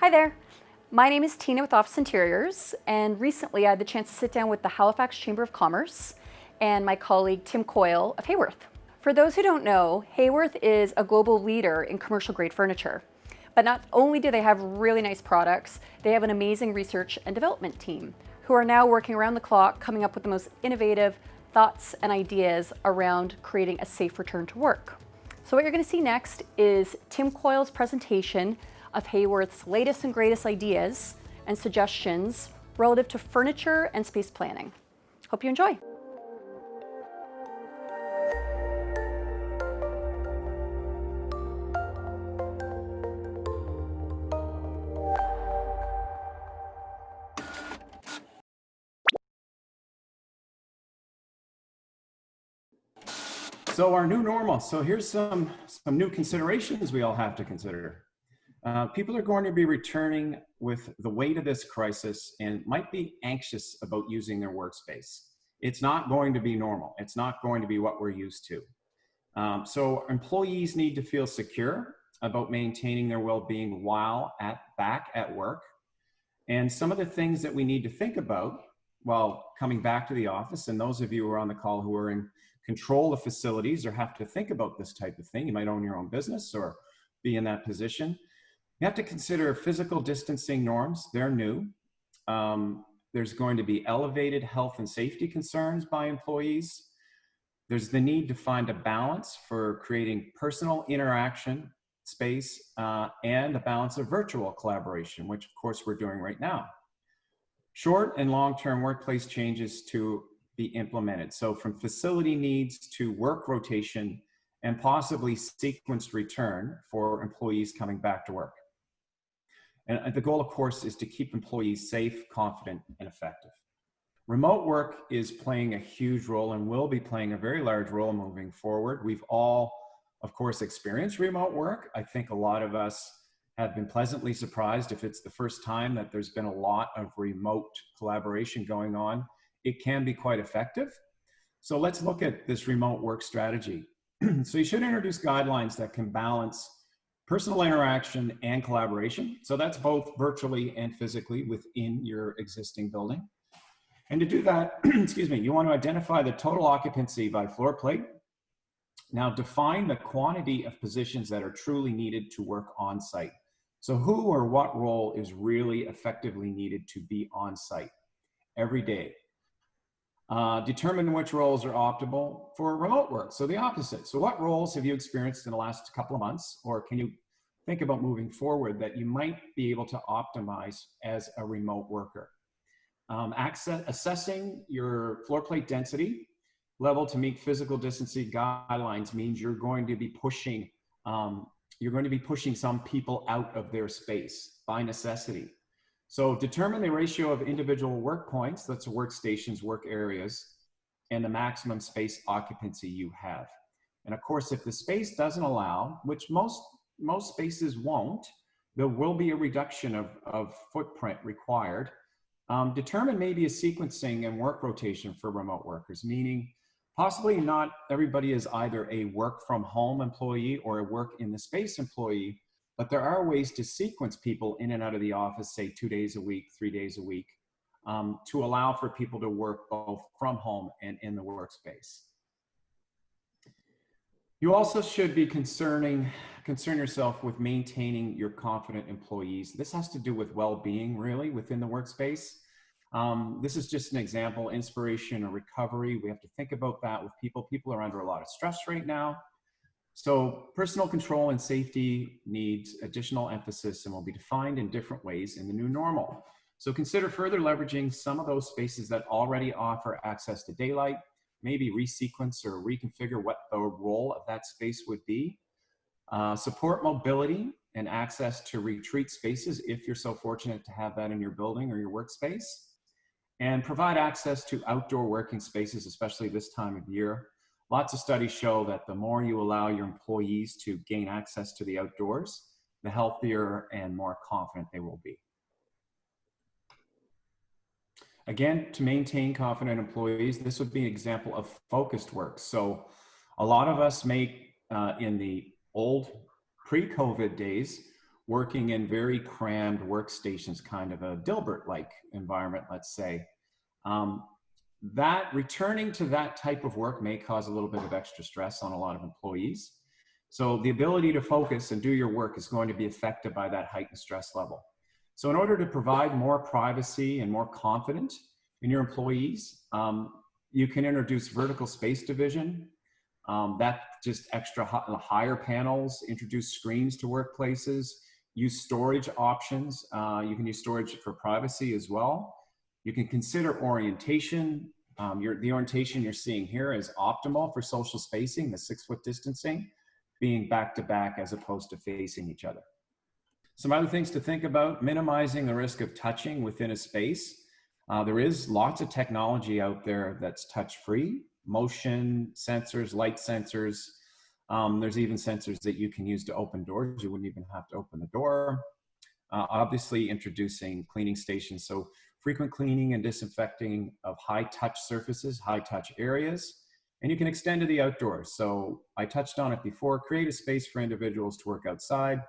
Hi there. My name is Tina with Office Interiors, and recently I had the chance to sit down with the Halifax Chamber of Commerce and my colleague Tim Coyle of Haworth. For those who don't know, Haworth is a global leader in commercial grade furniture. But not only do they have really nice products, they have an amazing research and development team who are now working around the clock coming up with the most innovative thoughts and ideas around creating a safe return to work. So what you're going to see next is Tim Coyle's presentation of Haworth's latest and greatest ideas and suggestions relative to furniture and space planning. Hope you enjoy. So our new normal. So here's some new considerations we all have to consider. People are going to be returning with the weight of this crisis and might be anxious about using their workspace. It's not going to be normal. It's not going to be what we're used to. So employees need to feel secure about maintaining their well-being while back at work. And some of the things that we need to think about while coming back to the office, and those of you who are on the call who are in control of facilities or have to think about this type of thing, you might own your own business or be in that position. You have to consider physical distancing norms. They're new. There's going to be elevated health and safety concerns by employees. There's the need to find a balance for creating personal interaction space and a balance of virtual collaboration, which of course we're doing right now. Short and long-term workplace changes to be implemented. So from facility needs to work rotation and possibly sequenced return for employees coming back to work. And the goal, of course, is to keep employees safe, confident, and effective. Remote work is playing a huge role and will be playing a very large role moving forward. We've all, of course, experienced remote work. I think a lot of us have been pleasantly surprised if it's the first time that there's been a lot of remote collaboration going on. It can be quite effective. So let's look at this remote work strategy. So you should introduce guidelines that can balance personal interaction and collaboration. So that's both virtually and physically within your existing building. And to do that, excuse me, you want to identify the total occupancy by floor plate. Now define the quantity of positions that are truly needed to work on site. So who or what role is really effectively needed to be on site every day? Determine which roles are optimal for remote work. So the opposite. So what roles have you experienced in the last couple of months, or can you think about moving forward that you might be able to optimize as a remote worker? Assessing your floor plate density level to meet physical distancing guidelines means you're going to be pushing some people out of their space by necessity. So determine the ratio of individual work points, that's workstations, work areas, and the maximum space occupancy you have. And of course, if the space doesn't allow, which most spaces won't, there will be a reduction of footprint required. Determine maybe a sequencing and work rotation for remote workers, meaning possibly not everybody is either a work from home employee or a work in the space employee, but there are ways to sequence people in and out of the office, say 2 days a week, 3 days a week, to allow for people to work both from home and in the workspace. You also should be concern yourself with maintaining your confident employees. This has to do with well-being, really, within the workspace. This is just an example, inspiration or recovery. We have to think about that with people. People are under a lot of stress right now. So personal control and safety needs additional emphasis and will be defined in different ways in the new normal. So consider further leveraging some of those spaces that already offer access to daylight, maybe resequence or reconfigure what the role of that space would be. Support mobility and access to retreat spaces if you're so fortunate to have that in your building or your workspace. And provide access to outdoor working spaces, especially this time of year. Lots of studies show that the more you allow your employees to gain access to the outdoors, the healthier and more confident they will be. Again, to maintain confident employees, this would be an example of focused work. So a lot of us in the old pre-COVID days working in very crammed workstations, kind of a Dilbert-like environment, let's say. That returning to that type of work may cause a little bit of extra stress on a lot of employees. So the ability to focus and do your work is going to be affected by that heightened stress level. So in order to provide more privacy and more confidence in your employees, you can introduce vertical space division. That just extra higher panels, introduce screens to workplaces, use storage options. You can use storage for privacy as well. You can consider orientation. The orientation you're seeing here is optimal for social spacing, the 6-foot distancing, being back to back as opposed to facing each other. Some other things to think about: minimizing the risk of touching within a space. There is lots of technology out there that's touch-free, motion sensors, light sensors. There's even sensors that you can use to open doors. You wouldn't even have to open the door. Obviously introducing cleaning stations. So frequent cleaning and disinfecting of high-touch surfaces, high-touch areas. And you can extend to the outdoors. So I touched on it before: create a space for individuals to work outside.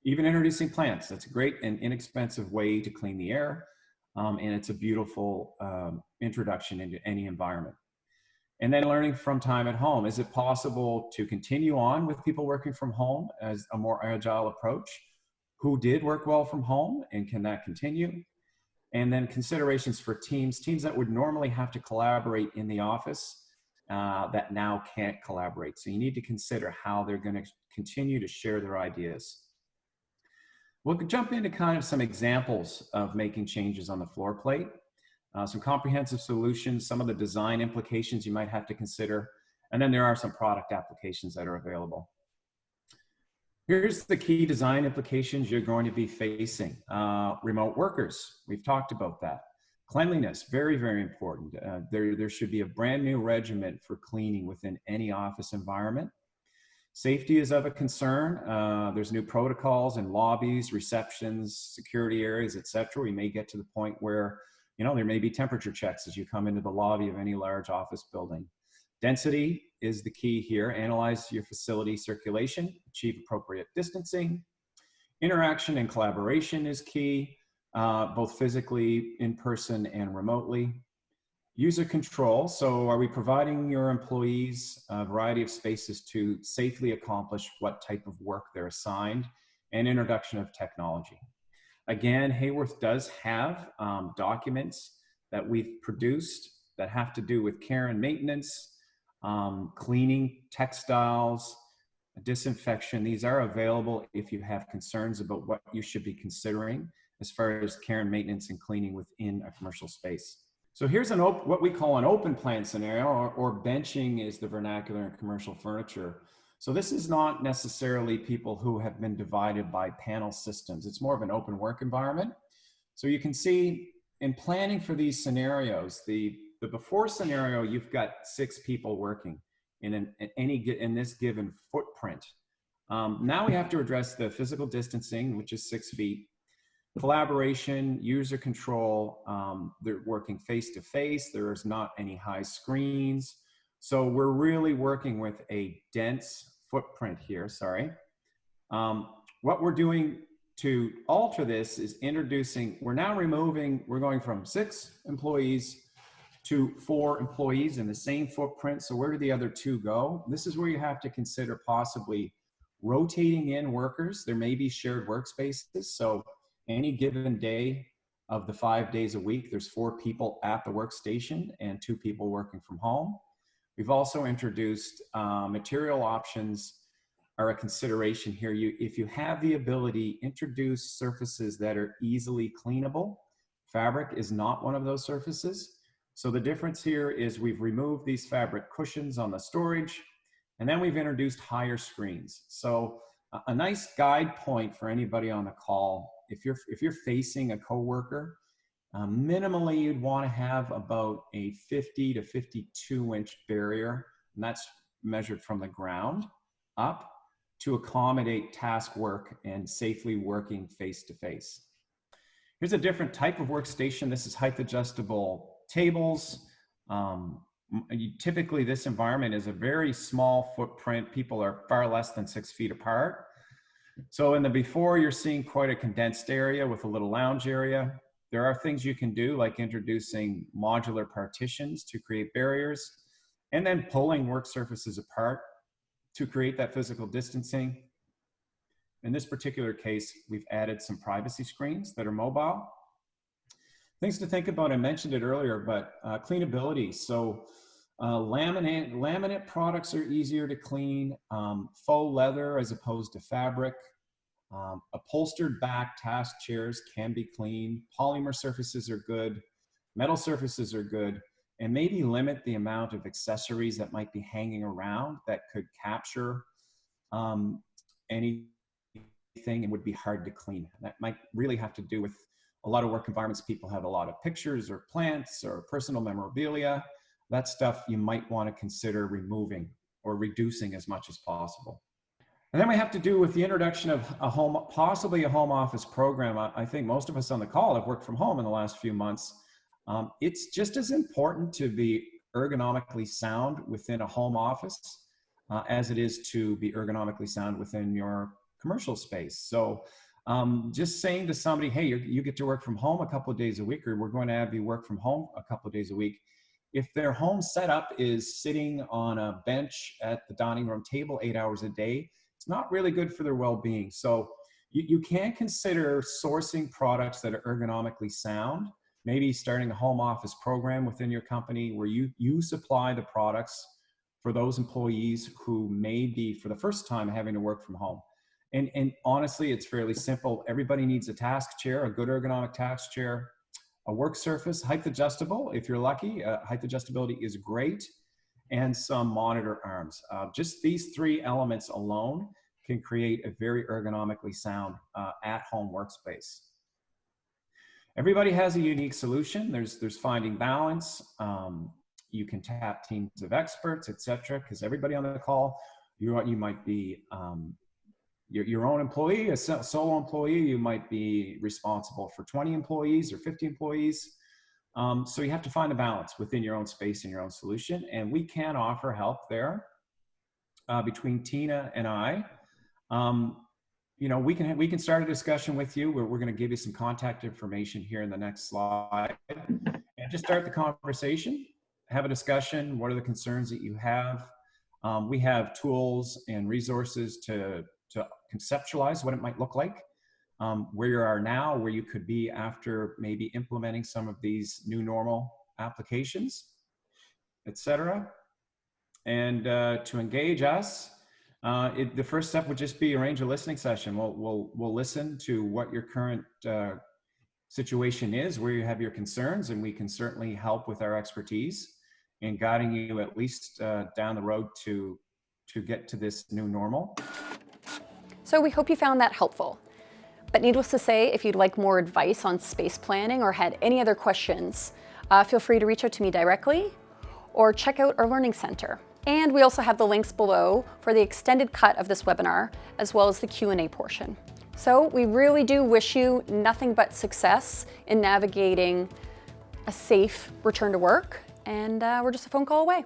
Even introducing plants. That's a great and inexpensive way to clean the air. And it's a beautiful introduction into any environment. And then learning from time at home. Is it possible to continue on with people working from home as a more agile approach? Who did work well from home, and can that continue? And then considerations for teams that would normally have to collaborate in the office that now can't collaborate. So you need to consider how they're going to continue to share their ideas. We'll jump into kind of some examples of making changes on the floor plate, some comprehensive solutions, some of the design implications you might have to consider, and then there are some product applications that are available. Here's the key design implications you're going to be facing. Remote workers, we've talked about that. Cleanliness, very, very important. There should be a brand new regimen for cleaning within any office environment. Safety is of a concern. There's new protocols in lobbies, receptions, security areas, etc. We may get to the point where, there may be temperature checks as you come into the lobby of any large office building. Density is the key here. Analyze your facility circulation, achieve appropriate distancing. Interaction and collaboration is key, both physically, in person, and remotely. User control. So are we providing your employees a variety of spaces to safely accomplish what type of work they're assigned? And introduction of technology. Again, Haworth does have documents that we've produced that have to do with care and maintenance, cleaning, textiles, disinfection. These are available if you have concerns about what you should be considering as far as care and maintenance and cleaning within a commercial space. So here's what we call an open plan scenario, or benching is the vernacular in commercial furniture. So this is not necessarily people who have been divided by panel systems. It's more of an open work environment. So you can see in planning for these scenarios, the before scenario, you've got 6 people working in this given footprint. Now we have to address the physical distancing, which is 6 feet. Collaboration, user control, they're working face-to-face. There is not any high screens. So we're really working with a dense footprint here, sorry. What we're doing to alter this is we're going from 6 employees to 4 employees in the same footprint. So where do the other 2 go? This is where you have to consider possibly rotating in workers. There may be shared workspaces. So any given day of the 5 days a week, there's 4 people at the workstation and 2 people working from home. We've also introduced material options are a consideration here. If you have the ability, introduce surfaces that are easily cleanable. Fabric is not one of those surfaces. So the difference here is we've removed these fabric cushions on the storage, and then we've introduced higher screens. So a nice guide point for anybody on the call, if you're facing a coworker, minimally you'd want to have about a 50 to 52 inch barrier, and that's measured from the ground up, to accommodate task work and safely working face-to-face. Here's a different type of workstation. This is height adjustable tables. Typically this environment is a very small footprint. People are far less than 6 feet apart. So in the before, you're seeing quite a condensed area with a little lounge area. There are things you can do, like introducing modular partitions to create barriers, and then pulling work surfaces apart to create that physical distancing. In this particular case, we've added some privacy screens that are mobile. Things to think about, I mentioned it earlier, but cleanability. So laminate products are easier to clean. Faux leather as opposed to fabric. Upholstered back task chairs can be cleaned. Polymer surfaces are good. Metal surfaces are good. And maybe limit the amount of accessories that might be hanging around that could capture anything and would be hard to clean. That might really have to do with a lot of work environments. People have a lot of pictures or plants or personal memorabilia. That stuff you might want to consider removing or reducing as much as possible. And then we have to do with the introduction of possibly a home office program. I think most of us on the call have worked from home in the last few months. It's just as important to be ergonomically sound within a home office as it is to be ergonomically sound within your commercial space. So just saying to somebody, hey, you get to work from home a couple of days a week, or we're going to have you work from home a couple of days a week. If their home setup is sitting on a bench at the dining room table 8 hours a day, it's not really good for their well-being. So you can consider sourcing products that are ergonomically sound, maybe starting a home office program within your company where you supply the products for those employees who may be, for the first time, having to work from home. And honestly, it's fairly simple. Everybody needs a task chair, a good ergonomic task chair, a work surface, height adjustable. If you're lucky, height adjustability is great, and some monitor arms. Just these three elements alone can create a very ergonomically sound at-home workspace. Everybody has a unique solution. There's finding balance. You can tap teams of experts, etc. Because everybody on the call, you might be your own employee, a solo employee. You might be responsible for 20 employees or 50 employees. So you have to find a balance within your own space and your own solution. And we can offer help there between Tina and I. We can start a discussion with you where we're going to give you some contact information here in the next slide, and just start the conversation, have a discussion. What are the concerns that you have? We have tools and resources to conceptualize what it might look like, where you are now, where you could be after maybe implementing some of these new normal applications, etc. And to engage us, the first step would just be arrange a listening session. We'll listen to what your current situation is, where you have your concerns, and we can certainly help with our expertise in guiding you at least down the road to get to this new normal. So we hope you found that helpful. But needless to say, if you'd like more advice on space planning or had any other questions, feel free to reach out to me directly or check out our Learning Center. And we also have the links below for the extended cut of this webinar, as well as the Q&A portion. So we really do wish you nothing but success in navigating a safe return to work, and we're just a phone call away.